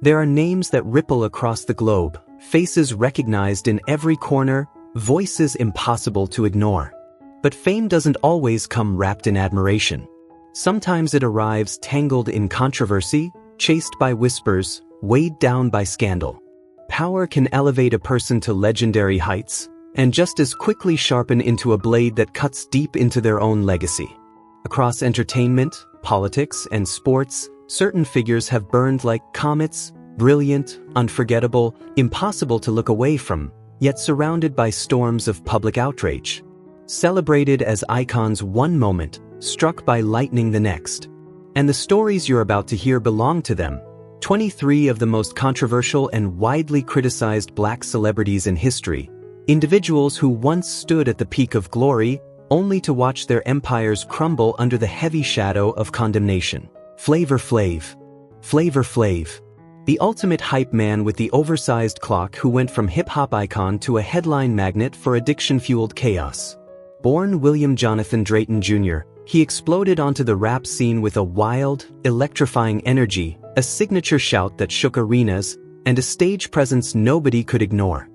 There are names that ripple across the globe, faces recognized in every corner, voices impossible to ignore. But fame doesn't always come wrapped in admiration. Sometimes it arrives tangled in controversy, chased by whispers, weighed down by scandal. Power can elevate a person to legendary heights, and just as quickly sharpen into a blade that cuts deep into their own legacy. Across entertainment, politics, and sports, certain figures have burned like comets, brilliant, unforgettable, impossible to look away from, yet surrounded by storms of public outrage. Celebrated as icons one moment, struck by lightning the next. And the stories you're about to hear belong to them. 23 of the most controversial and widely criticized Black celebrities in history. Individuals who once stood at the peak of glory, only to watch their empires crumble under the heavy shadow of condemnation. Flavor Flav. Flavor Flav. The ultimate hype man with the oversized clock who went from hip-hop icon to a headline magnet for addiction-fueled chaos. Born William Jonathan Drayton Jr., he exploded onto the rap scene with a wild, electrifying energy, a signature shout that shook arenas, and a stage presence nobody could ignore.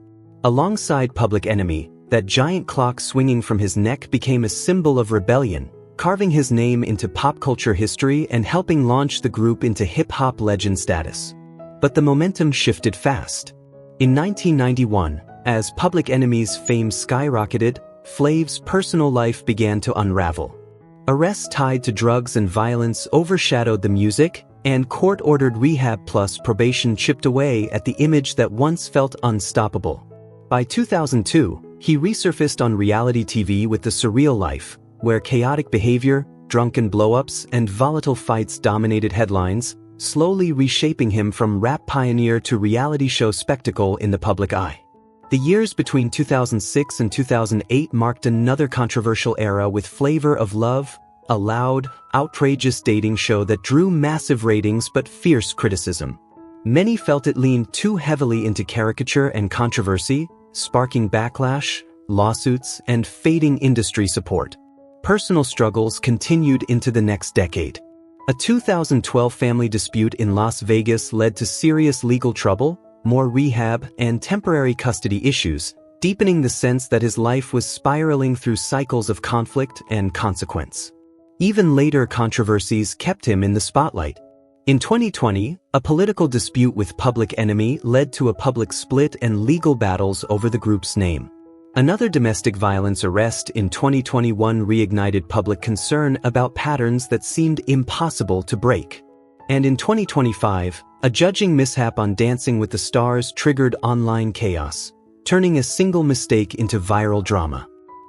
Alongside Public Enemy, that giant clock swinging from his neck became a symbol of rebellion, carving his name into pop culture history and helping launch the group into hip-hop legend status. But the momentum shifted fast. In 1991, as Public Enemy's fame skyrocketed, Flav's personal life began to unravel. Arrests tied to drugs and violence overshadowed the music, and court-ordered rehab plus probation chipped away at the image that once felt unstoppable. By 2002, he resurfaced on reality TV with The Surreal Life, where chaotic behavior, drunken blow-ups, and volatile fights dominated headlines, slowly reshaping him from rap pioneer to reality show spectacle in the public eye. The years between 2006 and 2008 marked another controversial era with Flavor of Love, a loud, outrageous dating show that drew massive ratings but fierce criticism. Many felt it leaned too heavily into caricature and controversy, sparking backlash, lawsuits, and fading industry support. Personal struggles continued into the next decade. A 2012 family dispute in Las Vegas led to serious legal trouble, more rehab, and temporary custody issues, deepening the sense that his life was spiraling through cycles of conflict and consequence. Even later controversies kept him in the spotlight. In 2020, a political dispute with Public Enemy led to a public split and legal battles over the group's name. Another domestic violence arrest in 2021 reignited public concern about patterns that seemed impossible to break. And in 2025, a judging mishap on Dancing with the Stars triggered online chaos, turning a single mistake into viral drama.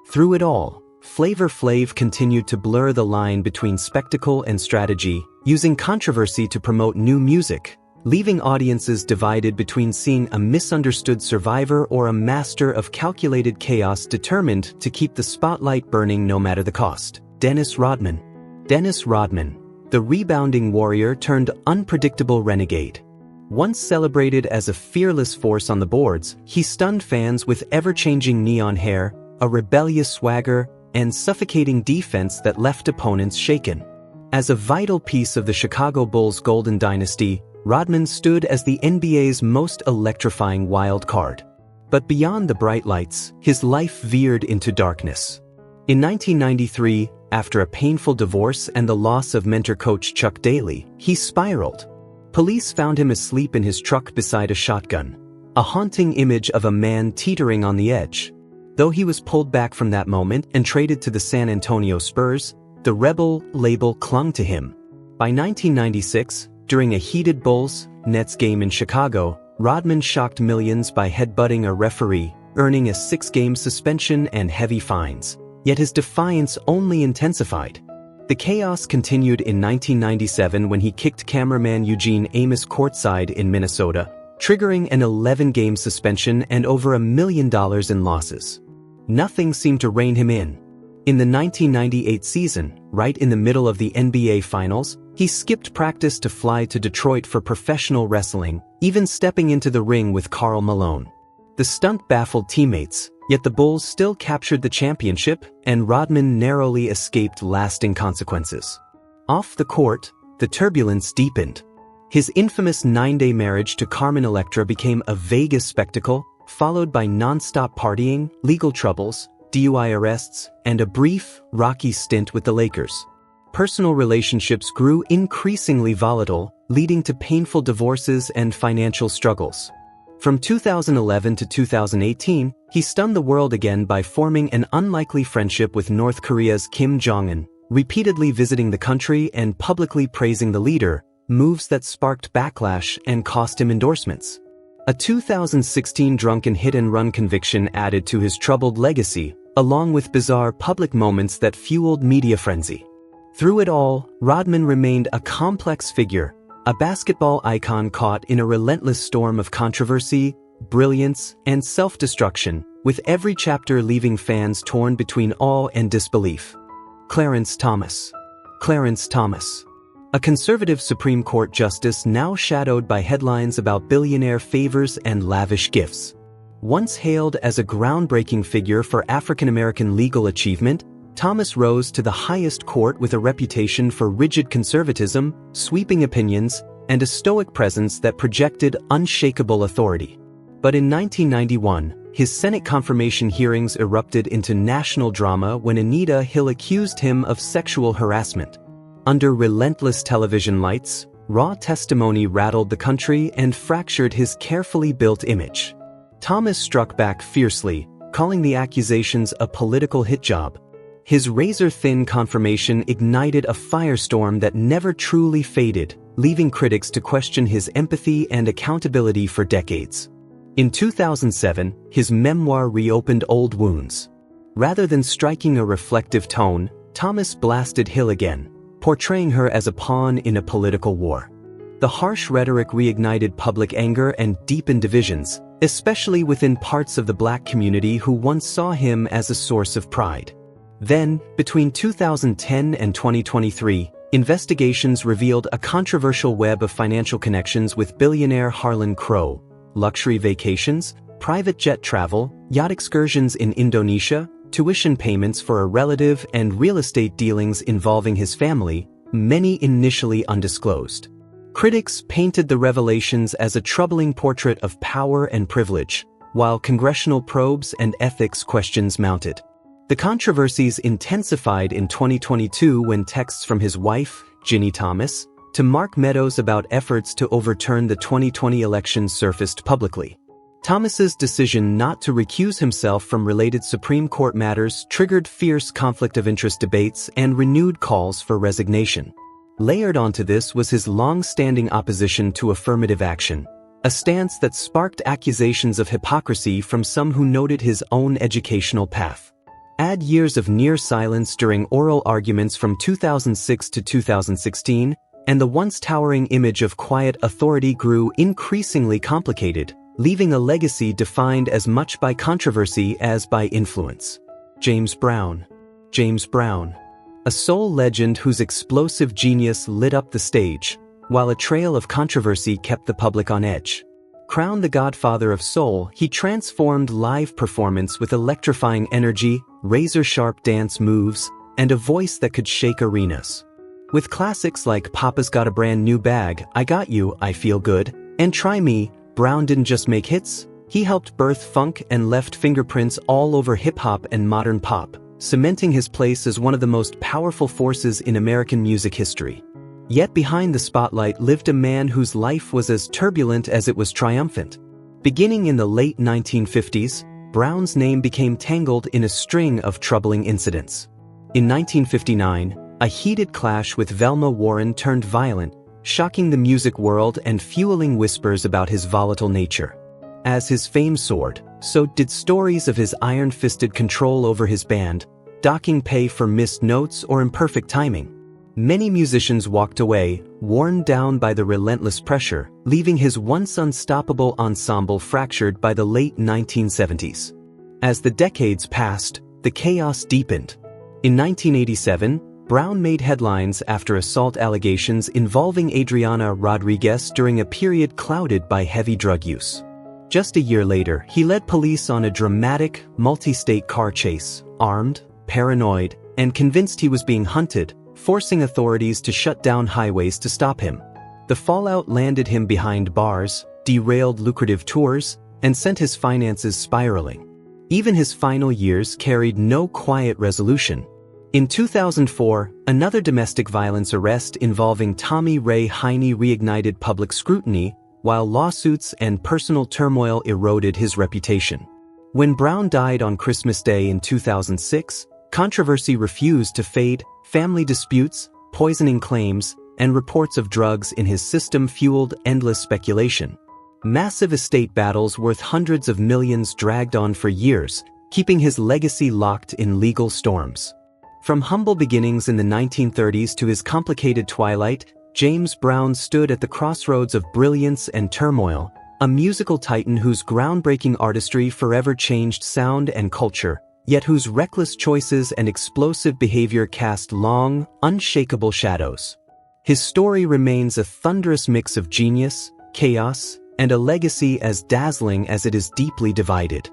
Through it all, Flavor Flav continued to blur the line between spectacle and strategy, using controversy to promote new music, leaving audiences divided between seeing a misunderstood survivor or a master of calculated chaos determined to keep the spotlight burning no matter the cost. Dennis Rodman. Dennis Rodman, the rebounding warrior turned unpredictable renegade. Once celebrated as a fearless force on the boards, he stunned fans with ever-changing neon hair, a rebellious swagger, and suffocating defense that left opponents shaken. As a vital piece of the Chicago Bulls' golden dynasty, Rodman stood as the NBA's most electrifying wild card. But beyond the bright lights, his life veered into darkness. In 1993, after a painful divorce and the loss of mentor coach Chuck Daly, he spiraled. Police found him asleep in his truck beside a shotgun, a haunting image of a man teetering on the edge. Though he was pulled back from that moment and traded to the San Antonio Spurs, the Rebel label clung to him. By 1996, during a heated Bulls-Nets game in Chicago, Rodman shocked millions by headbutting a referee, earning a 6-game suspension and heavy fines. Yet his defiance only intensified. The chaos continued in 1997 when he kicked cameraman Eugene Amos courtside in Minnesota, triggering an 11-game suspension and over $1 million in losses. Nothing seemed to rein him in. In the 1998 season, right in the middle of the NBA Finals, he skipped practice to fly to Detroit for professional wrestling, even stepping into the ring with Karl Malone. The stunt baffled teammates, yet the Bulls still captured the championship, and Rodman narrowly escaped lasting consequences. Off the court, the turbulence deepened. His infamous 9-day marriage to Carmen Electra became a Vegas spectacle, followed by non-stop partying, legal troubles, DUI arrests, and a brief, rocky stint with the Lakers. Personal relationships grew increasingly volatile, leading to painful divorces and financial struggles. From 2011 to 2018, he stunned the world again by forming an unlikely friendship with North Korea's Kim Jong-un, repeatedly visiting the country and publicly praising the leader, moves that sparked backlash and cost him endorsements. A 2016 drunken hit-and-run conviction added to his troubled legacy, along with bizarre public moments that fueled media frenzy. Through it all, Rodman remained a complex figure, a basketball icon caught in a relentless storm of controversy, brilliance, and self-destruction, with every chapter leaving fans torn between awe and disbelief. Clarence Thomas. Clarence Thomas. A conservative Supreme Court justice now shadowed by headlines about billionaire favors and lavish gifts. Once hailed as a groundbreaking figure for African-American legal achievement, Thomas rose to the highest court with a reputation for rigid conservatism, sweeping opinions, and a stoic presence that projected unshakable authority. But in 1991, his Senate confirmation hearings erupted into national drama when Anita Hill accused him of sexual harassment. Under relentless television lights, raw testimony rattled the country and fractured his carefully built image. Thomas struck back fiercely, calling the accusations a political hit job. His razor-thin confirmation ignited a firestorm that never truly faded, leaving critics to question his empathy and accountability for decades. In 2007, his memoir reopened old wounds. Rather than striking a reflective tone, Thomas blasted Hill again, portraying her as a pawn in a political war. The harsh rhetoric reignited public anger and deepened divisions, especially within parts of the Black community who once saw him as a source of pride. Then, between 2010 and 2023, investigations revealed a controversial web of financial connections with billionaire Harlan Crow. Luxury vacations, private jet travel, yacht excursions in Indonesia, tuition payments for a relative, and real estate dealings involving his family, many initially undisclosed. Critics painted the revelations as a troubling portrait of power and privilege, while congressional probes and ethics questions mounted. The controversies intensified in 2022 when texts from his wife, Ginny Thomas, to Mark Meadows about efforts to overturn the 2020 election surfaced publicly. Thomas's decision not to recuse himself from related Supreme Court matters triggered fierce conflict of interest debates and renewed calls for resignation. Layered onto this was his long-standing opposition to affirmative action, a stance that sparked accusations of hypocrisy from some who noted his own educational path. Add years of near silence during oral arguments from 2006 to 2016, and the once towering image of quiet authority grew increasingly complicated, leaving a legacy defined as much by controversy as by influence. James Brown. James Brown. A soul legend whose explosive genius lit up the stage, while a trail of controversy kept the public on edge. Crowned the godfather of soul, he transformed live performance with electrifying energy, razor-sharp dance moves, and a voice that could shake arenas. With classics like Papa's Got a Brand New Bag, I Got You, I Feel Good, and Try Me, Brown didn't just make hits, he helped birth funk and left fingerprints all over hip-hop and modern pop, cementing his place as one of the most powerful forces in American music history. Yet behind the spotlight lived a man whose life was as turbulent as it was triumphant. Beginning in the late 1950s, Brown's name became tangled in a string of troubling incidents. In 1959, a heated clash with Velma Warren turned violent, shocking the music world and fueling whispers about his volatile nature. As his fame soared, so did stories of his iron-fisted control over his band, docking pay for missed notes or imperfect timing. Many musicians walked away, worn down by the relentless pressure, leaving his once unstoppable ensemble fractured by the late 1970s. As the decades passed, the chaos deepened. In 1987, Brown made headlines after assault allegations involving Adriana Rodriguez during a period clouded by heavy drug use. Just a year later, he led police on a dramatic, multi-state car chase, armed, paranoid, and convinced he was being hunted, forcing authorities to shut down highways to stop him. The fallout landed him behind bars, derailed lucrative tours, and sent his finances spiraling. Even his final years carried no quiet resolution. In 2004, another domestic violence arrest involving Tommy Ray Heine reignited public scrutiny, while lawsuits and personal turmoil eroded his reputation. When Brown died on Christmas Day in 2006, controversy refused to fade. Family disputes, poisoning claims, and reports of drugs in his system fueled endless speculation. Massive estate battles worth hundreds of millions dragged on for years, keeping his legacy locked in legal storms. From humble beginnings in the 1930s to his complicated twilight, James Brown stood at the crossroads of brilliance and turmoil, a musical titan whose groundbreaking artistry forever changed sound and culture, yet whose reckless choices and explosive behavior cast long, unshakable shadows. His story remains a thunderous mix of genius, chaos, and a legacy as dazzling as it is deeply divided.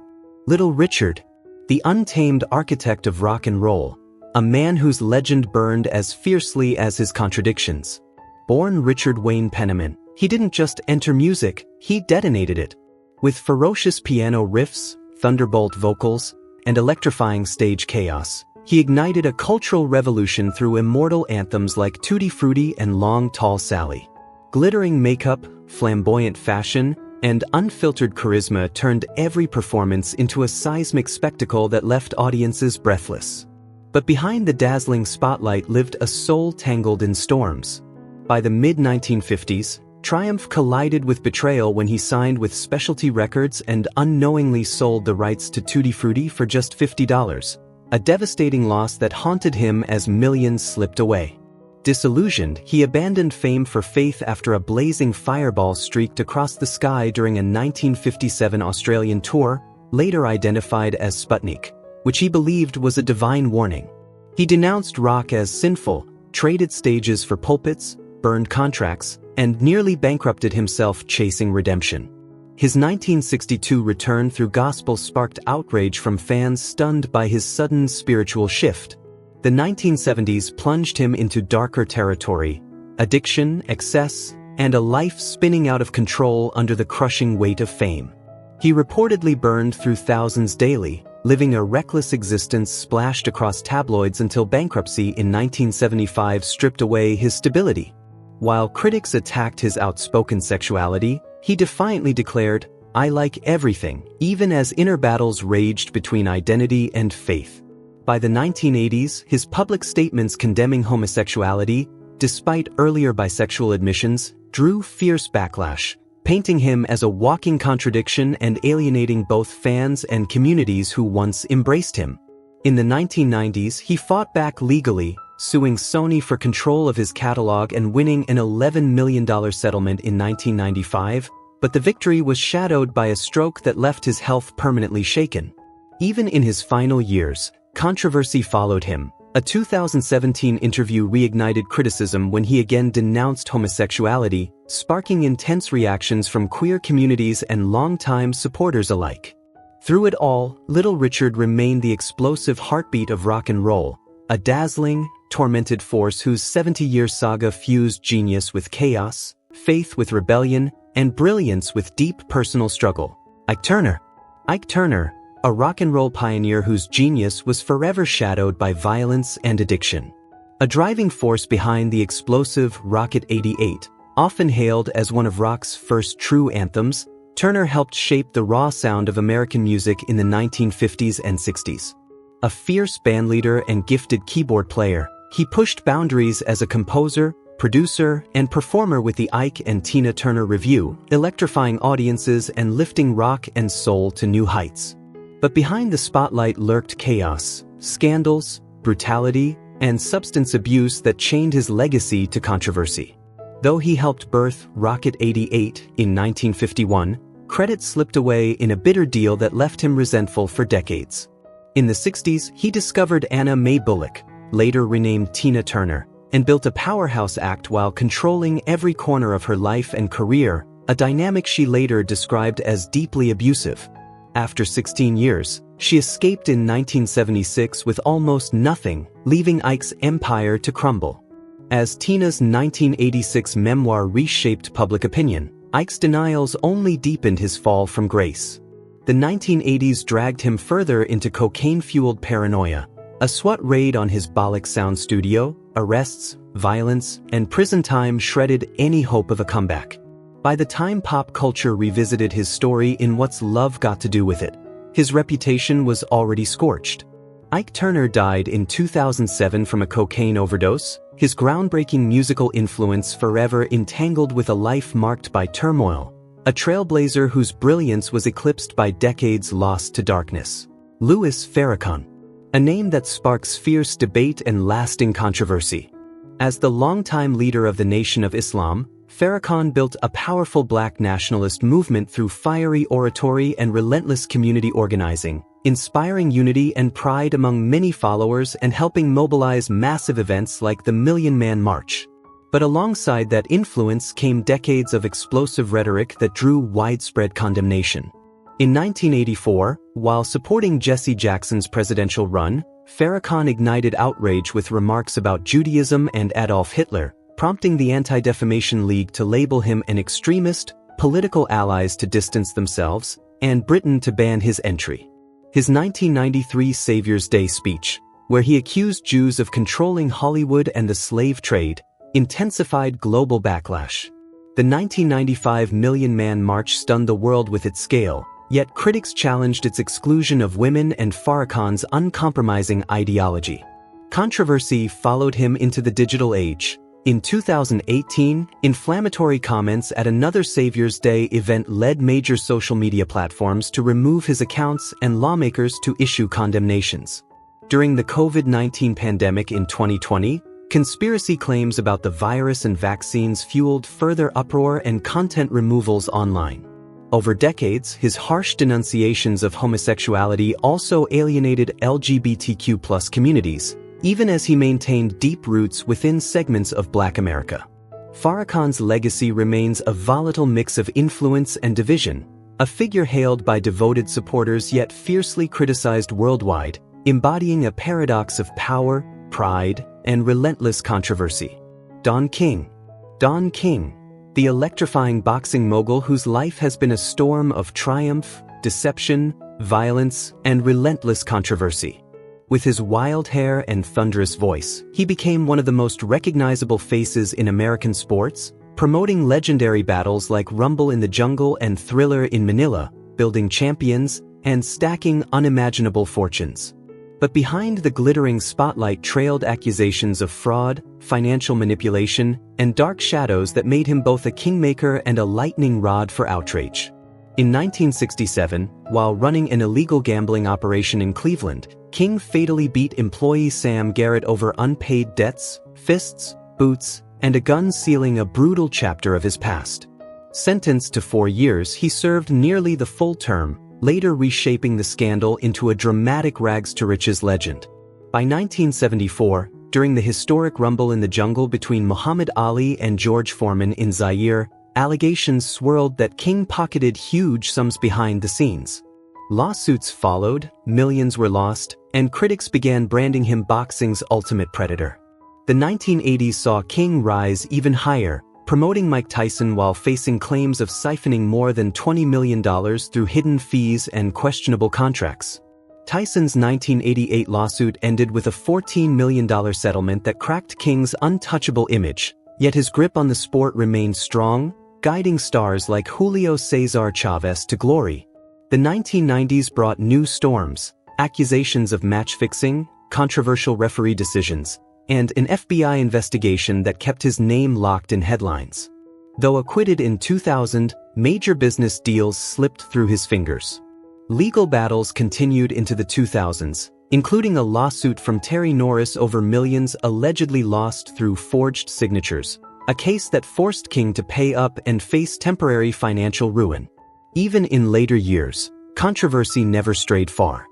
Little Richard, the untamed architect of rock and roll, a man whose legend burned as fiercely as his contradictions. Born Richard Wayne Penniman, he didn't just enter music, he detonated it. With ferocious piano riffs, thunderbolt vocals, and electrifying stage chaos, he ignited a cultural revolution through immortal anthems like Tutti Frutti and Long Tall Sally. Glittering makeup, flamboyant fashion, and unfiltered charisma turned every performance into a seismic spectacle that left audiences breathless. But behind the dazzling spotlight lived a soul tangled in storms. By the mid-1950s, triumph collided with betrayal when he signed with Specialty Records and unknowingly sold the rights to Tutti Frutti for just $50, a devastating loss that haunted him as millions slipped away. Disillusioned, he abandoned fame for faith after a blazing fireball streaked across the sky during a 1957 Australian tour, later identified as Sputnik, which he believed was a divine warning. He denounced rock as sinful, traded stages for pulpits, burned contracts, and nearly bankrupted himself chasing redemption. His 1962 return through gospel sparked outrage from fans stunned by his sudden spiritual shift. The 1970s plunged him into darker territory, addiction, excess, and a life spinning out of control under the crushing weight of fame. He reportedly burned through thousands daily, living a reckless existence splashed across tabloids until bankruptcy in 1975 stripped away his stability. While critics attacked his outspoken sexuality, he defiantly declared, "I like everything," even as inner battles raged between identity and faith. By the 1980s, his public statements condemning homosexuality, despite earlier bisexual admissions, drew fierce backlash, painting him as a walking contradiction and alienating both fans and communities who once embraced him. In the 1990s, he fought back legally, suing Sony for control of his catalog and winning an $11 million settlement in 1995, but the victory was shadowed by a stroke that left his health permanently shaken. Even in his final years, controversy followed him. A 2017 interview reignited criticism when he again denounced homosexuality, sparking intense reactions from queer communities and longtime supporters alike. Through it all, Little Richard remained the explosive heartbeat of rock and roll, a dazzling, tormented force whose 70-year saga fused genius with chaos, faith with rebellion, and brilliance with deep personal struggle. Ike Turner, a rock and roll pioneer whose genius was forever shadowed by violence and addiction. A driving force behind the explosive Rocket 88, often hailed as one of rock's first true anthems, Turner helped shape the raw sound of American music in the 1950s and 60s. A fierce bandleader and gifted keyboard player, he pushed boundaries as a composer, producer, and performer with the Ike and Tina Turner Revue, electrifying audiences and lifting rock and soul to new heights. But behind the spotlight lurked chaos, scandals, brutality, and substance abuse that chained his legacy to controversy. Though he helped birth Rocket 88 in 1951, credit slipped away in a bitter deal that left him resentful for decades. In the 60s, he discovered Anna Mae Bullock, later renamed Tina Turner, and built a powerhouse act while controlling every corner of her life and career, a dynamic she later described as deeply abusive. After 16 years, she escaped in 1976 with almost nothing, leaving Ike's empire to crumble. As Tina's 1986 memoir reshaped public opinion, Ike's denials only deepened his fall from grace. The 1980s dragged him further into cocaine-fueled paranoia, a SWAT raid on his Bollock Sound studio, arrests, violence, and prison time shredded any hope of a comeback. By the time pop culture revisited his story in What's Love Got to Do with It, his reputation was already scorched. Ike Turner died in 2007 from a cocaine overdose, his groundbreaking musical influence forever entangled with a life marked by turmoil, a trailblazer whose brilliance was eclipsed by decades lost to darkness. Louis Farrakhan, a name that sparks fierce debate and lasting controversy. As the longtime leader of the Nation of Islam, Farrakhan built a powerful black nationalist movement through fiery oratory and relentless community organizing, inspiring unity and pride among many followers and helping mobilize massive events like the Million Man March. But alongside that influence came decades of explosive rhetoric that drew widespread condemnation. In 1984, while supporting Jesse Jackson's presidential run, Farrakhan ignited outrage with remarks about Judaism and Adolf Hitler, prompting the Anti-Defamation League to label him an extremist, political allies to distance themselves, and Britain to ban his entry. His 1993 Savior's Day speech, where he accused Jews of controlling Hollywood and the slave trade, intensified global backlash. The 1995 Million Man March stunned the world with its scale, yet critics challenged its exclusion of women and Farrakhan's uncompromising ideology. Controversy followed him into the digital age. In 2018, inflammatory comments at another Savior's Day event led major social media platforms to remove his accounts and lawmakers to issue condemnations. During the COVID-19 pandemic in 2020, conspiracy claims about the virus and vaccines fueled further uproar and content removals online. Over decades, his harsh denunciations of homosexuality also alienated LGBTQ+ communities, even as he maintained deep roots within segments of Black America. Farrakhan's legacy remains a volatile mix of influence and division, a figure hailed by devoted supporters yet fiercely criticized worldwide, embodying a paradox of power, pride, and relentless controversy. Don King. Don King, the electrifying boxing mogul whose life has been a storm of triumph, deception, violence, and relentless controversy. With his wild hair and thunderous voice, he became one of the most recognizable faces in American sports, promoting legendary battles like Rumble in the Jungle and Thriller in Manila, building champions, and stacking unimaginable fortunes. But behind the glittering spotlight trailed accusations of fraud, financial manipulation, and dark shadows that made him both a kingmaker and a lightning rod for outrage. In 1967, while running an illegal gambling operation in Cleveland, King fatally beat employee Sam Garrett over unpaid debts, fists, boots, and a gun, sealing a brutal chapter of his past. Sentenced to 4 years, he served nearly the full term, later reshaping the scandal into a dramatic rags-to-riches legend. By 1974, during the historic Rumble in the Jungle between Muhammad Ali and George Foreman in Zaire, allegations swirled that King pocketed huge sums behind the scenes. Lawsuits followed, millions were lost, and critics began branding him boxing's ultimate predator. The 1980s saw King rise even higher, promoting Mike Tyson while facing claims of siphoning more than $20 million through hidden fees and questionable contracts. Tyson's 1988 lawsuit ended with a $14 million settlement that cracked King's untouchable image, yet his grip on the sport remained strong, guiding stars like Julio Cesar Chavez to glory. The 1990s brought new storms, accusations of match-fixing, controversial referee decisions, and an FBI investigation that kept his name locked in headlines. Though acquitted in 2000, major business deals slipped through his fingers. Legal battles continued into the 2000s, including a lawsuit from Terry Norris over millions allegedly lost through forged signatures, a case that forced King to pay up and face temporary financial ruin. Even in later years, controversy never strayed far.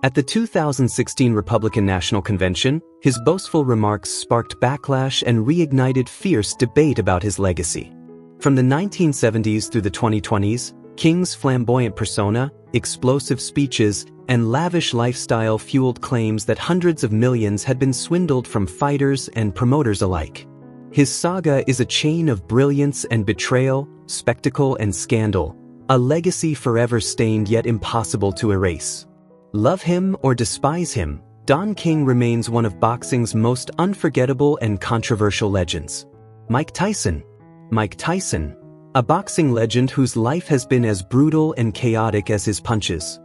At the 2016 Republican National Convention, his boastful remarks sparked backlash and reignited fierce debate about his legacy. From the 1970s through the 2020s, King's flamboyant persona, explosive speeches, and lavish lifestyle fueled claims that hundreds of millions had been swindled from fighters and promoters alike. His saga is a chain of brilliance and betrayal, spectacle and scandal, a legacy forever stained yet impossible to erase. Love him or despise him, Don King remains one of boxing's most unforgettable and controversial legends. Mike Tyson. Mike Tyson, a boxing legend whose life has been as brutal and chaotic as his punches.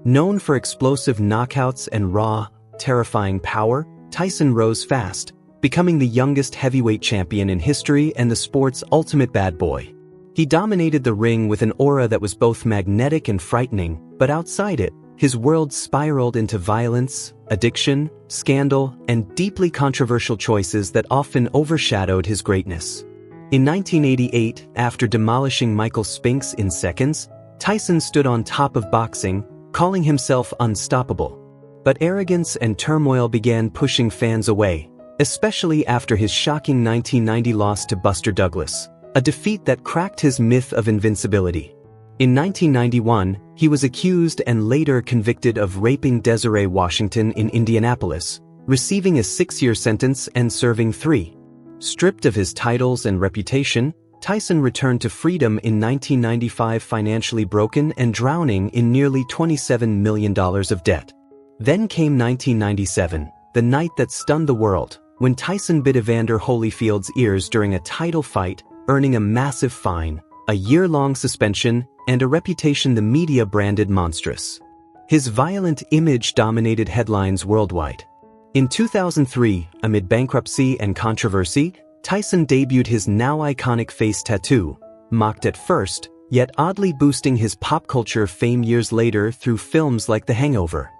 Known for explosive knockouts and raw, terrifying power, Tyson rose fast, becoming the youngest heavyweight champion in history and the sport's ultimate bad boy. He dominated the ring with an aura that was both magnetic and frightening, but outside it, his world spiraled into violence, addiction, scandal, and deeply controversial choices that often overshadowed his greatness. In 1988, after demolishing Michael Spinks in seconds, Tyson stood on top of boxing, calling himself unstoppable. But arrogance and turmoil began pushing fans away, especially after his shocking 1990 loss to Buster Douglas, a defeat that cracked his myth of invincibility. In 1991, he was accused and later convicted of raping Desiree Washington in Indianapolis, receiving a 6-year sentence and serving 3. Stripped of his titles and reputation, Tyson returned to freedom in 1995 financially broken and drowning in nearly $27 million of debt. Then came 1997, the night that stunned the world, when Tyson bit Evander Holyfield's ears during a title fight, earning a massive fine, a year-long suspension, and a reputation the media branded monstrous. His violent image dominated headlines worldwide. In 2003, amid bankruptcy and controversy, Tyson debuted his now iconic face tattoo, mocked at first, yet oddly boosting his pop culture fame years later through films like The Hangover.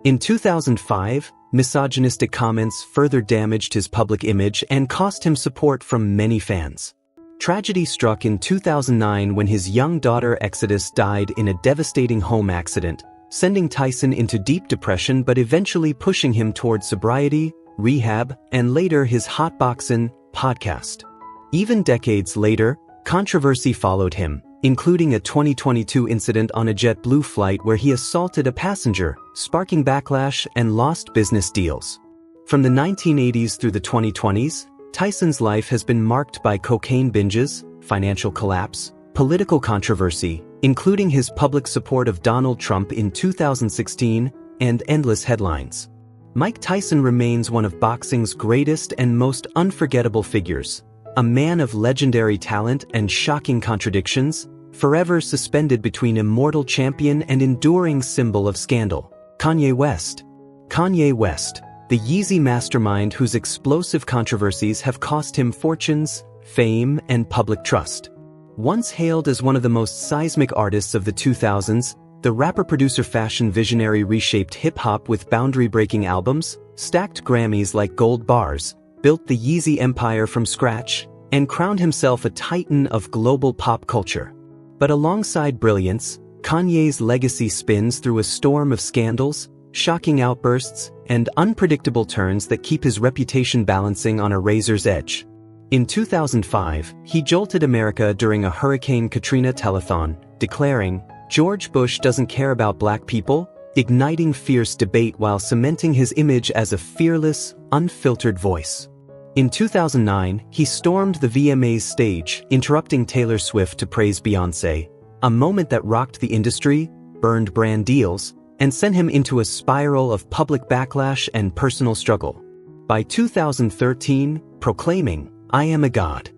In 2005, misogynistic comments further damaged his public image and cost him support from many fans. Tragedy struck in 2009 when his young daughter Exodus died in a devastating home accident, sending Tyson into deep depression but eventually pushing him toward sobriety, rehab, and later his Hot Boxin' podcast. Even decades later, controversy followed him, including a 2022 incident on a JetBlue flight where he assaulted a passenger, sparking backlash and lost business deals. From the 1980s through the 2020s, Tyson's life has been marked by cocaine binges, financial collapse, political controversy, including his public support of Donald Trump in 2016, and endless headlines. Mike Tyson remains one of boxing's greatest and most unforgettable figures, a man of legendary talent and shocking contradictions, forever suspended between immortal champion and enduring symbol of scandal. Kanye West. Kanye West, the Yeezy mastermind whose explosive controversies have cost him fortunes, fame, and public trust. Once hailed as one of the most seismic artists of the 2000s, the rapper-producer-fashion visionary reshaped hip-hop with boundary-breaking albums, stacked Grammys like gold bars, built the Yeezy empire from scratch, and crowned himself a titan of global pop culture. But alongside brilliance, Kanye's legacy spins through a storm of scandals, shocking outbursts, and unpredictable turns that keep his reputation balancing on a razor's edge. In 2005, he jolted America during a Hurricane Katrina telethon, declaring, "George Bush doesn't care about black people," igniting fierce debate while cementing his image as a fearless, unfiltered voice. In 2009, he stormed the VMAs stage, interrupting Taylor Swift to praise Beyoncé, a moment that rocked the industry, burned brand deals, and sent him into a spiral of public backlash and personal struggle. By 2013, proclaiming, "I am a god.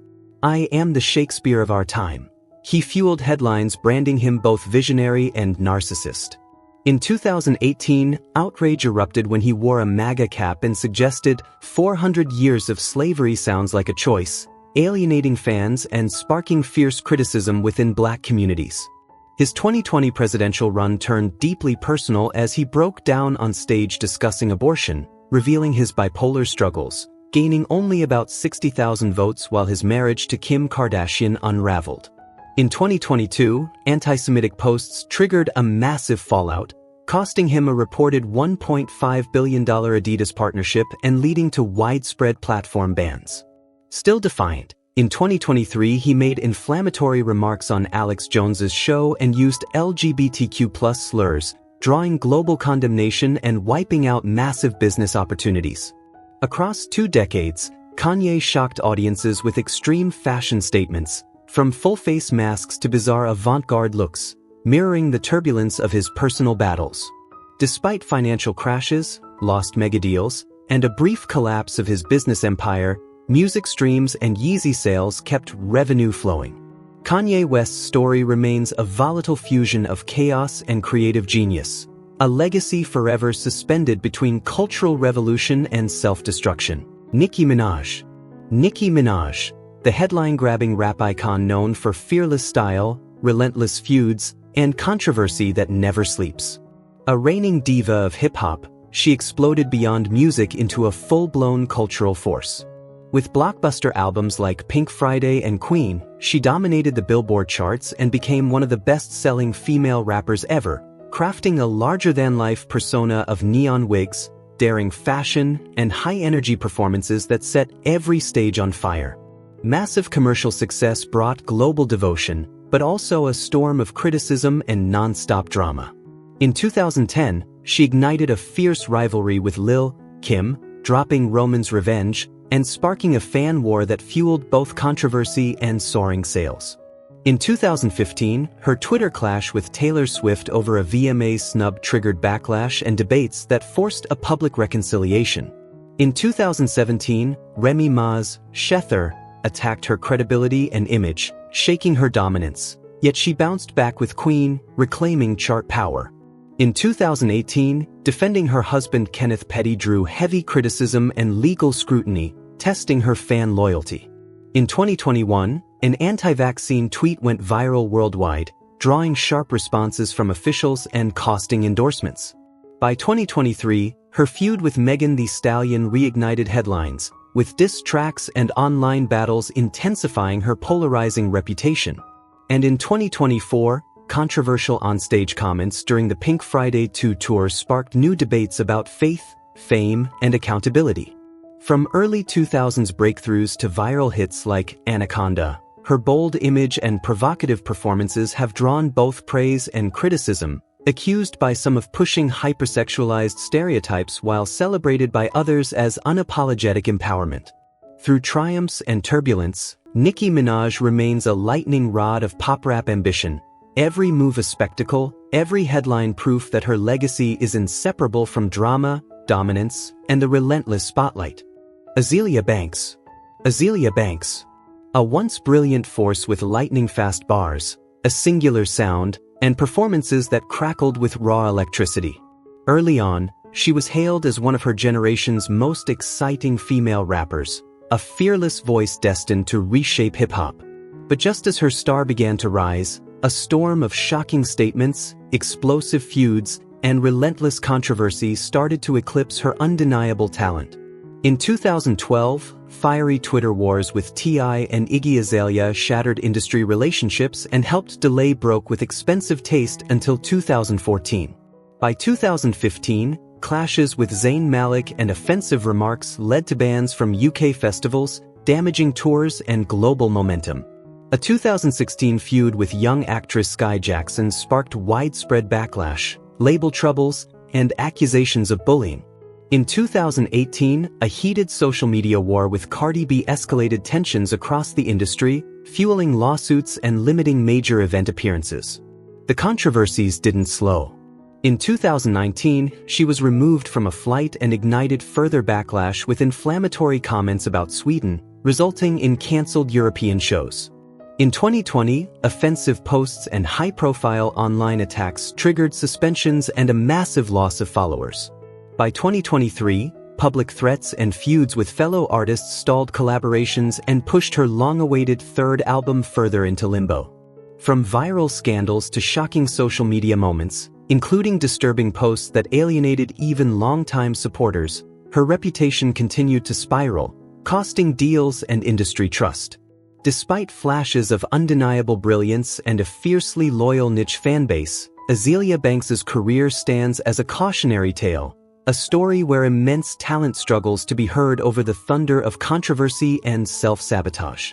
I am the Shakespeare of our time," he fueled headlines branding him both visionary and narcissist. In 2018, outrage erupted when he wore a MAGA cap and suggested 400 years of slavery sounds like a choice, alienating fans and sparking fierce criticism within black communities. His 2020 presidential run turned deeply personal as he broke down on stage discussing abortion, revealing his bipolar struggles, gaining only about 60,000 votes while his marriage to Kim Kardashian unraveled. In 2022, anti-Semitic posts triggered a massive fallout, costing him a reported $1.5 billion Adidas partnership and leading to widespread platform bans. Still defiant, in 2023 he made inflammatory remarks on Alex Jones's show and used LGBTQ+ slurs, drawing global condemnation and wiping out massive business opportunities. Across 2 decades, Kanye shocked audiences with extreme fashion statements, from full-face masks to bizarre avant-garde looks, mirroring the turbulence of his personal battles. Despite financial crashes, lost megadeals, and a brief collapse of his business empire, music streams and Yeezy sales kept revenue flowing. Kanye West's story remains a volatile fusion of chaos and creative genius, a legacy forever suspended between cultural revolution and self-destruction. Nicki Minaj. Nicki Minaj, the headline-grabbing rap icon known for fearless style, relentless feuds, and controversy that never sleeps. A reigning diva of hip-hop, she exploded beyond music into a full-blown cultural force. With blockbuster albums like Pink Friday and Queen, she dominated the Billboard charts and became one of the best-selling female rappers ever, crafting a larger-than-life persona of neon wigs, daring fashion, and high-energy performances that set every stage on fire. Massive commercial success brought global devotion, but also a storm of criticism and non-stop drama. In 2010, she ignited a fierce rivalry with Lil' Kim, dropping Roman's Revenge, and sparking a fan war that fueled both controversy and soaring sales. In 2015, her Twitter clash with Taylor Swift over a VMA snub triggered backlash and debates that forced a public reconciliation. In 2017, Remy Ma's Shether attacked her credibility and image, shaking her dominance, yet she bounced back with Queen, reclaiming chart power. In 2018, defending her husband Kenneth Petty drew heavy criticism and legal scrutiny, testing her fan loyalty. In 2021, an anti-vaccine tweet went viral worldwide, drawing sharp responses from officials and costing endorsements. By 2023, her feud with Megan Thee Stallion reignited headlines, with diss tracks and online battles intensifying her polarizing reputation. And in 2024, controversial onstage comments during the Pink Friday 2 tour sparked new debates about faith, fame, and accountability. From early 2000s breakthroughs to viral hits like Anaconda, her bold image and provocative performances have drawn both praise and criticism, accused by some of pushing hypersexualized stereotypes while celebrated by others as unapologetic empowerment. Through triumphs and turbulence, Nicki Minaj remains a lightning rod of pop rap ambition, every move a spectacle, every headline proof that her legacy is inseparable from drama, dominance, and the relentless spotlight. Azealia Banks. Azealia Banks. A once brilliant force with lightning-fast bars, a singular sound, and performances that crackled with raw electricity. Early on, she was hailed as one of her generation's most exciting female rappers, a fearless voice destined to reshape hip-hop. But just as her star began to rise, a storm of shocking statements, explosive feuds, and relentless controversy started to eclipse her undeniable talent. In 2012, fiery Twitter wars with T.I. and Iggy Azalea shattered industry relationships and helped delay broke with expensive taste until 2014. By 2015, clashes with Zayn Malik and offensive remarks led to bans from UK festivals, damaging tours and global momentum. A 2016 feud with young actress Sky Jackson sparked widespread backlash, label troubles, and accusations of bullying. In 2018, a heated social media war with Cardi B escalated tensions across the industry, fueling lawsuits and limiting major event appearances. The controversies didn't slow. In 2019, she was removed from a flight and ignited further backlash with inflammatory comments about Sweden, resulting in cancelled European shows. In 2020, offensive posts and high-profile online attacks triggered suspensions and a massive loss of followers. By 2023, public threats and feuds with fellow artists stalled collaborations and pushed her long-awaited third album further into limbo. From viral scandals to shocking social media moments, including disturbing posts that alienated even longtime supporters, her reputation continued to spiral, costing deals and industry trust. Despite flashes of undeniable brilliance and a fiercely loyal niche fanbase, Azealia Banks's career stands as a cautionary tale, a story where immense talent struggles to be heard over the thunder of controversy and self-sabotage.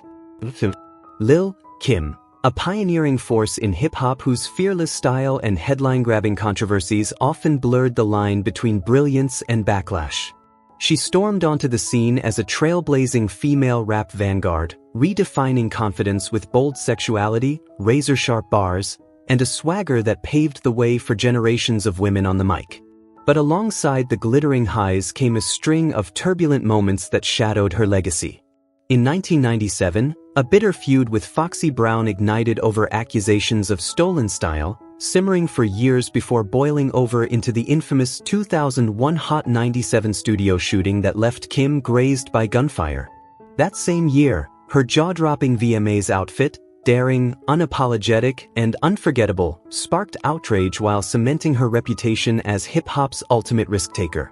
Lil' Kim, a pioneering force in hip-hop whose fearless style and headline-grabbing controversies often blurred the line between brilliance and backlash. She stormed onto the scene as a trailblazing female rap vanguard, redefining confidence with bold sexuality, razor-sharp bars, and a swagger that paved the way for generations of women on the mic. But alongside the glittering highs came a string of turbulent moments that shadowed her legacy. In 1997, a bitter feud with Foxy Brown ignited over accusations of stolen style, simmering for years before boiling over into the infamous 2001 Hot 97 studio shooting that left Kim grazed by gunfire. That same year, her jaw-dropping VMAs outfit, daring, unapologetic, and unforgettable, sparked outrage while cementing her reputation as hip-hop's ultimate risk-taker.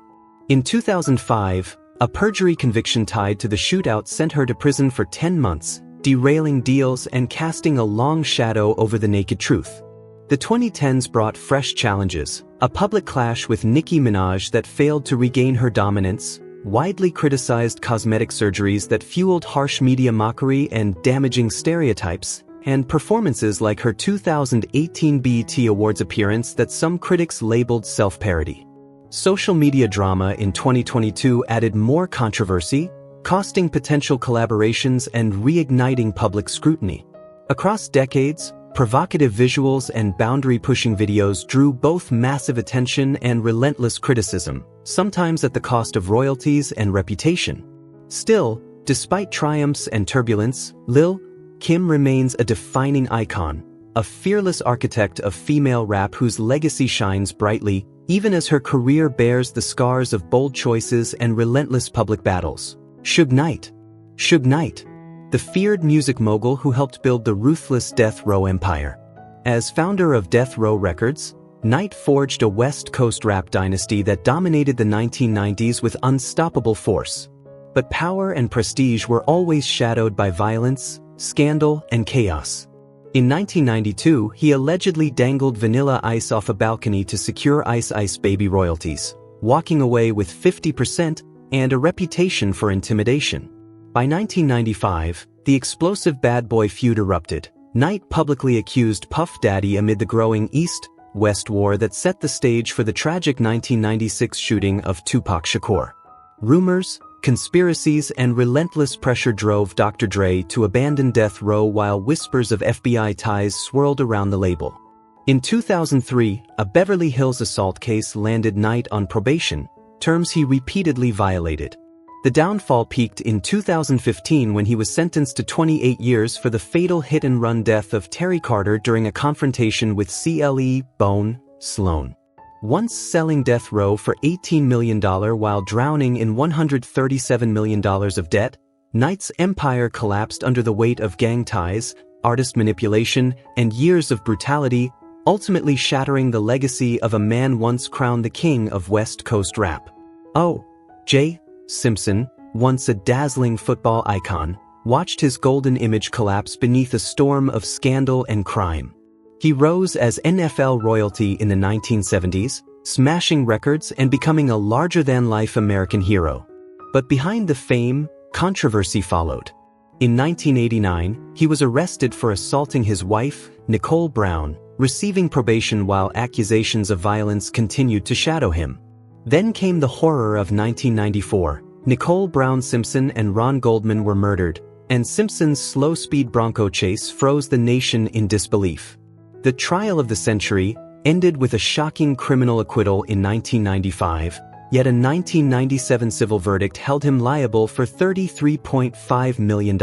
In 2005, a perjury conviction tied to the shootout sent her to prison for 10 months, derailing deals and casting a long shadow over the naked truth. The 2010s brought fresh challenges, a public clash with Nicki Minaj that failed to regain her dominance, widely criticized cosmetic surgeries that fueled harsh media mockery and damaging stereotypes, and performances like her 2018 BET Awards appearance that some critics labeled self-parody. Social media drama in 2022 added more controversy, costing potential collaborations and reigniting public scrutiny. Across decades, provocative visuals and boundary-pushing videos drew both massive attention and relentless criticism, sometimes at the cost of royalties and reputation. Still, despite triumphs and turbulence, Lil' Kim remains a defining icon, a fearless architect of female rap whose legacy shines brightly, even as her career bears the scars of bold choices and relentless public battles. Suge Knight. Suge Knight, the feared music mogul who helped build the ruthless Death Row empire. As founder of Death Row Records, Knight forged a West Coast rap dynasty that dominated the 1990s with unstoppable force. But power and prestige were always shadowed by violence, scandal, and chaos. In 1992, he allegedly dangled Vanilla Ice off a balcony to secure Ice Ice Baby royalties, walking away with 50% and a reputation for intimidation. By 1995, the explosive Bad Boy feud erupted. Knight publicly accused Puff Daddy amid the growing East-West war that set the stage for the tragic 1996 shooting of Tupac Shakur. Rumors, conspiracies, and relentless pressure drove Dr. Dre to abandon Death Row while whispers of FBI ties swirled around the label. In 2003, a Beverly Hills assault case landed Knight on probation, terms he repeatedly violated. The downfall peaked in 2015 when he was sentenced to 28 years for the fatal hit-and-run death of Terry Carter during a confrontation with CLE Bone Sloan. Once selling Death Row for $18 million while drowning in $137 million of debt, Knight's empire collapsed under the weight of gang ties, artist manipulation, and years of brutality, ultimately shattering the legacy of a man once crowned the king of West Coast rap. O.J. Simpson, once a dazzling football icon, watched his golden image collapse beneath a storm of scandal and crime. He rose as NFL royalty in the 1970s, smashing records and becoming a larger-than-life American hero. But behind the fame, controversy followed. In 1989, he was arrested for assaulting his wife, Nicole Brown, receiving probation while accusations of violence continued to shadow him. Then came the horror of 1994. Nicole Brown Simpson and Ron Goldman were murdered, and Simpson's slow-speed Bronco chase froze the nation in disbelief. The trial of the century ended with a shocking criminal acquittal in 1995, yet a 1997 civil verdict held him liable for $33.5 million.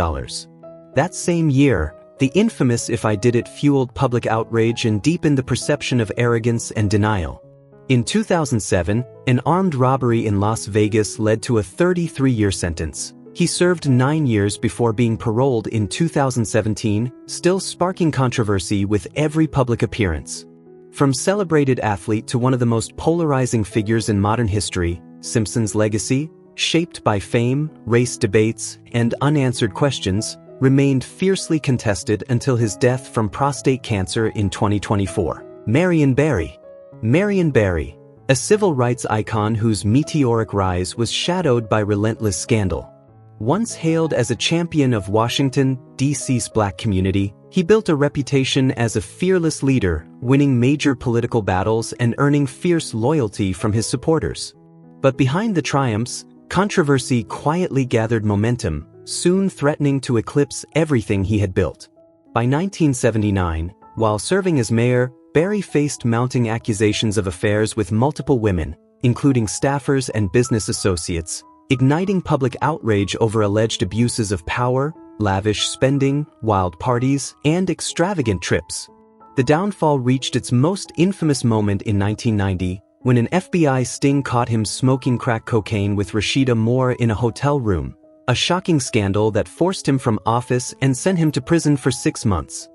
That same year, the infamous "If I Did It" fueled public outrage and deepened the perception of arrogance and denial. In 2007, an armed robbery in Las Vegas led to a 33-year sentence. He served 9 years before being paroled in 2017, still sparking controversy with every public appearance. From celebrated athlete to one of the most polarizing figures in modern history, Simpson's legacy, shaped by fame, race debates, and unanswered questions, remained fiercely contested until his death from prostate cancer in 2024. Marion Barry. Marion Barry, a civil rights icon whose meteoric rise was shadowed by relentless scandal. Once hailed as a champion of Washington, D.C.'s black community, he built a reputation as a fearless leader, winning major political battles and earning fierce loyalty from his supporters. But behind the triumphs, Controversy quietly gathered momentum, soon threatening to eclipse everything he had built. By 1979, while serving as mayor, Barry faced mounting accusations of affairs with multiple women, including staffers and business associates, igniting public outrage over alleged abuses of power, lavish spending, wild parties, and extravagant trips. The downfall reached its most infamous moment in 1990, when an FBI sting caught him smoking crack cocaine with Rashida Moore in a hotel room, a shocking scandal that forced him from office and sent him to prison for 6 months.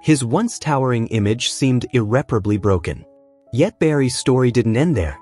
His once towering image seemed irreparably broken. Yet Barry's story didn't end there.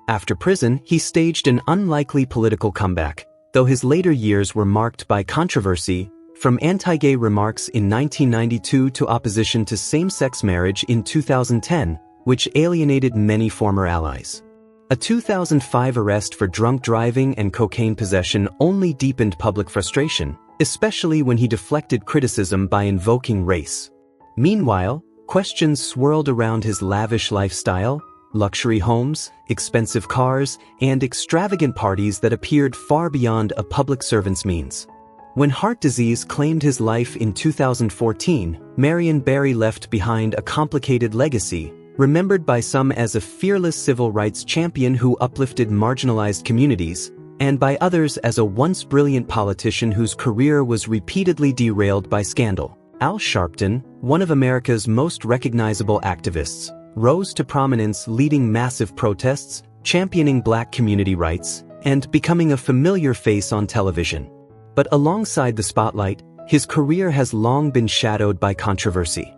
After prison, he staged an unlikely political comeback, though his later years were marked by controversy, from anti-gay remarks in 1992 to opposition to same-sex marriage in 2010, which alienated many former allies. A 2005 arrest for drunk driving and cocaine possession only deepened public frustration, especially when he deflected criticism by invoking race. Meanwhile, questions swirled around his lavish lifestyle, luxury homes, expensive cars, and extravagant parties that appeared far beyond a public servant's means. When heart disease claimed his life in 2014, Marion Barry left behind a complicated legacy, remembered by some as a fearless civil rights champion who uplifted marginalized communities, and by others as a once brilliant politician whose career was repeatedly derailed by scandal. Al Sharpton, one of America's most recognizable activists, rose to prominence leading massive protests, championing Black community rights, and becoming a familiar face on television. But alongside the spotlight, his career has long been shadowed by controversy.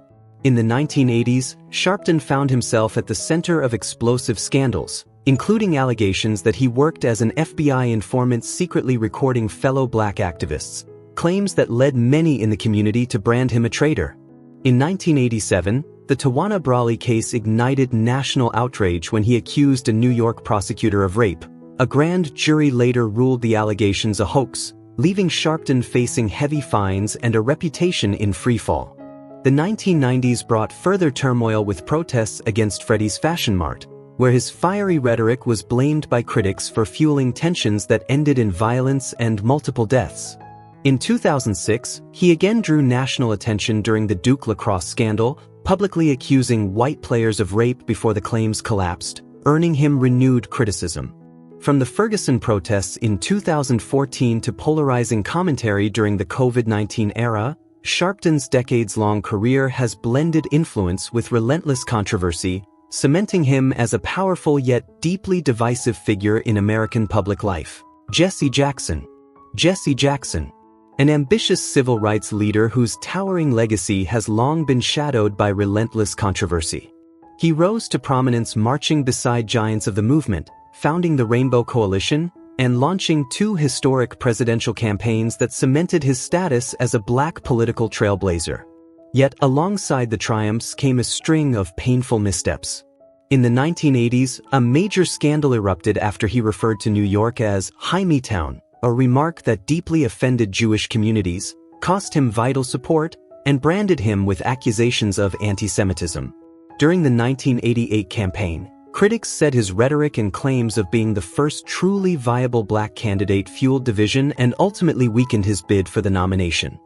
In the 1980s, Sharpton found himself at the center of explosive scandals, including allegations that he worked as an FBI informant secretly recording fellow Black activists, claims that led many in the community to brand him a traitor. In 1987, the Tawana Brawley case ignited national outrage when he accused a New York prosecutor of rape. A grand jury later ruled the allegations a hoax, leaving Sharpton facing heavy fines and a reputation in freefall. The 1990s brought further turmoil with protests against Freddie's Fashion Mart, where his fiery rhetoric was blamed by critics for fueling tensions that ended in violence and multiple deaths. In 2006, he again drew national attention during the Duke lacrosse scandal, publicly accusing white players of rape before the claims collapsed, earning him renewed criticism. From the Ferguson protests in 2014 to polarizing commentary during the COVID-19 era, Sharpton's decades-long career has blended influence with relentless controversy, cementing him as a powerful yet deeply divisive figure in American public life. Jesse Jackson. Jesse Jackson, an ambitious civil rights leader whose towering legacy has long been shadowed by relentless controversy. He rose to prominence marching beside giants of the movement, founding the Rainbow Coalition, and launching 2 historic presidential campaigns that cemented his status as a Black political trailblazer. Yet alongside the triumphs came a string of painful missteps. In the 1980s, a major scandal erupted after he referred to New York as Hymietown, a remark that deeply offended Jewish communities, cost him vital support, and branded him with accusations of anti-Semitism. During the 1988 campaign, critics said his rhetoric and claims of being the first truly viable Black candidate fueled division and ultimately weakened his bid for the nomination.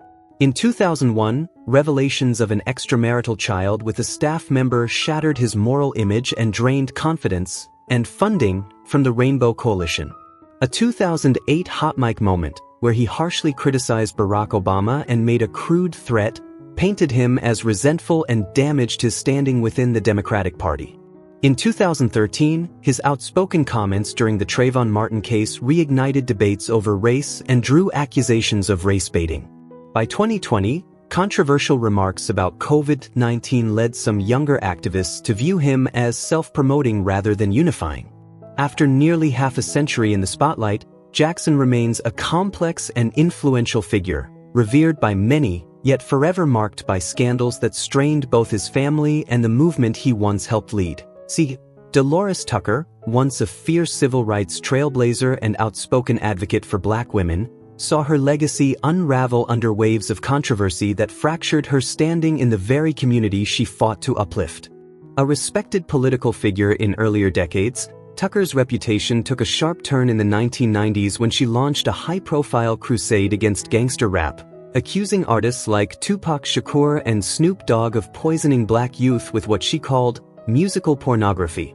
In 2001, revelations of an extramarital child with a staff member shattered his moral image and drained confidence and funding from the Rainbow Coalition. A 2008 hot mic moment, where he harshly criticized Barack Obama and made a crude threat, painted him as resentful and damaged his standing within the Democratic Party. In 2013, his outspoken comments during the Trayvon Martin case reignited debates over race and drew accusations of race baiting. By 2020, controversial remarks about COVID-19 led some younger activists to view him as self-promoting rather than unifying. After nearly half a century in the spotlight, Jackson remains a complex and influential figure, revered by many, yet forever marked by scandals that strained both his family and the movement he once helped lead. See, Dolores Tucker, once a fierce civil rights trailblazer and outspoken advocate for Black women, saw her legacy unravel under waves of controversy that fractured her standing in the very community she fought to uplift. A respected political figure in earlier decades, Tucker's reputation took a sharp turn in the 1990s when she launched a high-profile crusade against gangster rap, accusing artists like Tupac Shakur and Snoop Dogg of poisoning black youth with what she called musical pornography.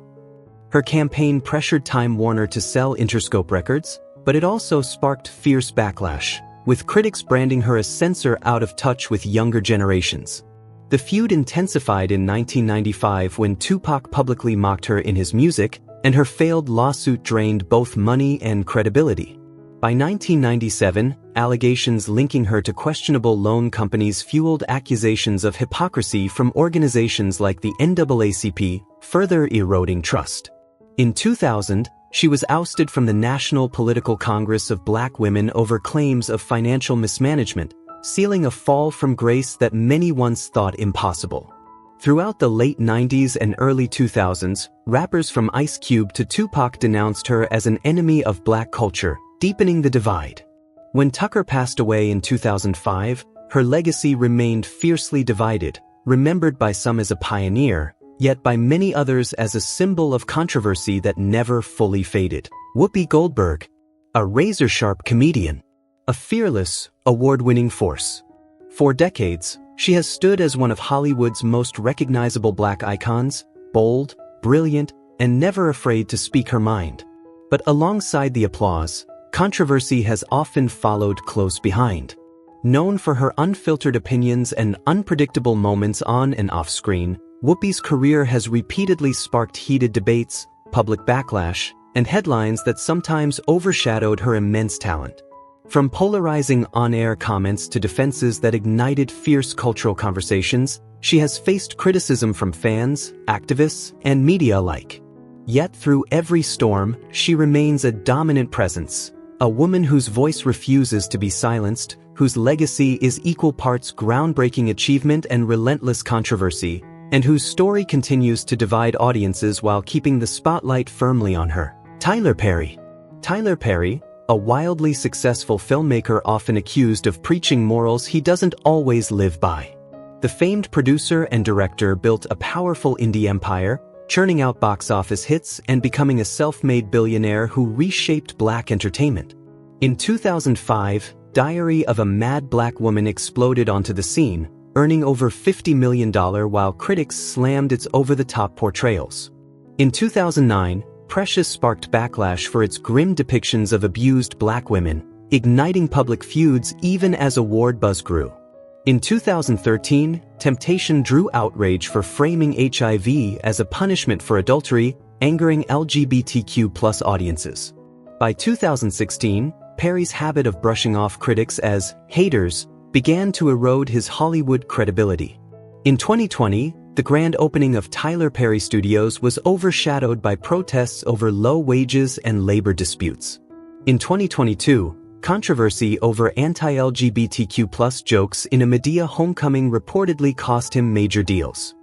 Her campaign pressured Time Warner to sell Interscope Records, but it also sparked fierce backlash, with critics branding her as censor out of touch with younger generations. The feud intensified in 1995 when Tupac publicly mocked her in his music, and her failed lawsuit drained both money and credibility. By 1997, allegations linking her to questionable loan companies fueled accusations of hypocrisy from organizations like the NAACP, further eroding trust. In 2000, she was ousted from the National Political Congress of Black Women over claims of financial mismanagement, sealing a fall from grace that many once thought impossible. Throughout the late 90s and early 2000s, rappers from Ice Cube to Tupac denounced her as an enemy of black culture, deepening the divide. When Tucker passed away in 2005, her legacy remained fiercely divided, remembered by some as a pioneer, yet by many others as a symbol of controversy that never fully faded. Whoopi Goldberg, a razor-sharp comedian, a fearless, award-winning force. For decades, she has stood as one of Hollywood's most recognizable black icons, bold, brilliant, and never afraid to speak her mind. But alongside the applause, controversy has often followed close behind. Known for her unfiltered opinions and unpredictable moments on and off screen, Whoopi's career has repeatedly sparked heated debates, public backlash, and headlines that sometimes overshadowed her immense talent. From polarizing on-air comments to defenses that ignited fierce cultural conversations, she has faced criticism from fans, activists, and media alike. Yet through every storm, she remains a dominant presence, a woman whose voice refuses to be silenced, whose legacy is equal parts groundbreaking achievement and relentless controversy, and whose story continues to divide audiences while keeping the spotlight firmly on her. Tyler Perry. Tyler Perry, a wildly successful filmmaker often accused of preaching morals he doesn't always live by. The famed producer and director built a powerful indie empire, churning out box office hits and becoming a self-made billionaire who reshaped black entertainment. In 2005, Diary of a Mad Black Woman exploded onto the scene, earning over $50 million while critics slammed its over-the-top portrayals. In 2009, Precious sparked backlash for its grim depictions of abused black women, igniting public feuds even as award buzz grew. In 2013, Temptation drew outrage for framing HIV as a punishment for adultery, angering LGBTQ+ audiences. By 2016, Perry's habit of brushing off critics as haters began to erode his Hollywood credibility. In 2020, the grand opening of Tyler Perry Studios was overshadowed by protests over low wages and labor disputes. In 2022, controversy over anti-LGBTQ+ jokes in a Madea homecoming reportedly cost him major deals.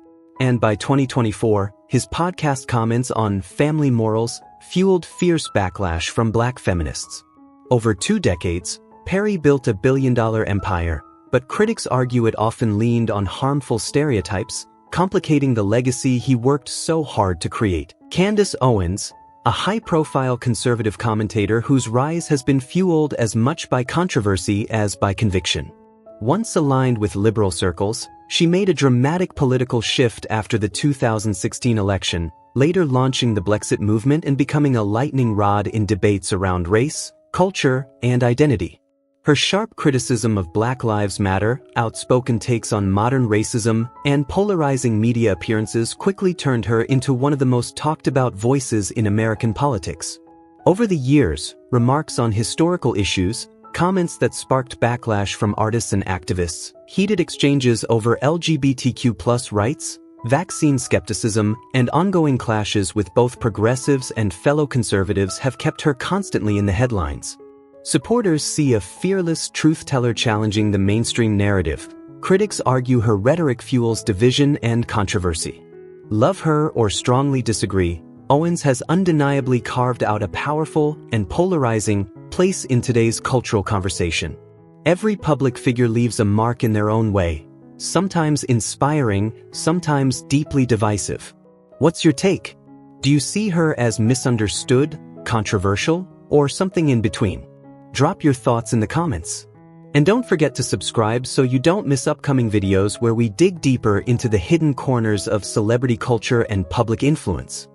And by 2024, his podcast comments on family morals fueled fierce backlash from black feminists. Over 2 decades, Perry built a billion-dollar empire, but critics argue it often leaned on harmful stereotypes, complicating the legacy he worked so hard to create. Candace Owens, a high-profile conservative commentator whose rise has been fueled as much by controversy as by conviction. Once aligned with liberal circles, she made a dramatic political shift after the 2016 election, later launching the Blexit movement and becoming a lightning rod in debates around race, culture, and identity. Her sharp criticism of Black Lives Matter, outspoken takes on modern racism, and polarizing media appearances quickly turned her into one of the most talked-about voices in American politics. Over the years, remarks on historical issues, comments that sparked backlash from artists and activists, heated exchanges over LGBTQ+ rights, vaccine skepticism, and ongoing clashes with both progressives and fellow conservatives have kept her constantly in the headlines. Supporters see a fearless truth-teller challenging the mainstream narrative. Critics argue her rhetoric fuels division and controversy. Love her or strongly disagree, Owens has undeniably carved out a powerful and polarizing place in today's cultural conversation. Every public figure leaves a mark in their own way, sometimes inspiring, sometimes deeply divisive. What's your take? Do you see her as misunderstood, controversial, or something in between? Drop your thoughts in the comments. And don't forget to subscribe so you don't miss upcoming videos where we dig deeper into the hidden corners of celebrity culture and public influence.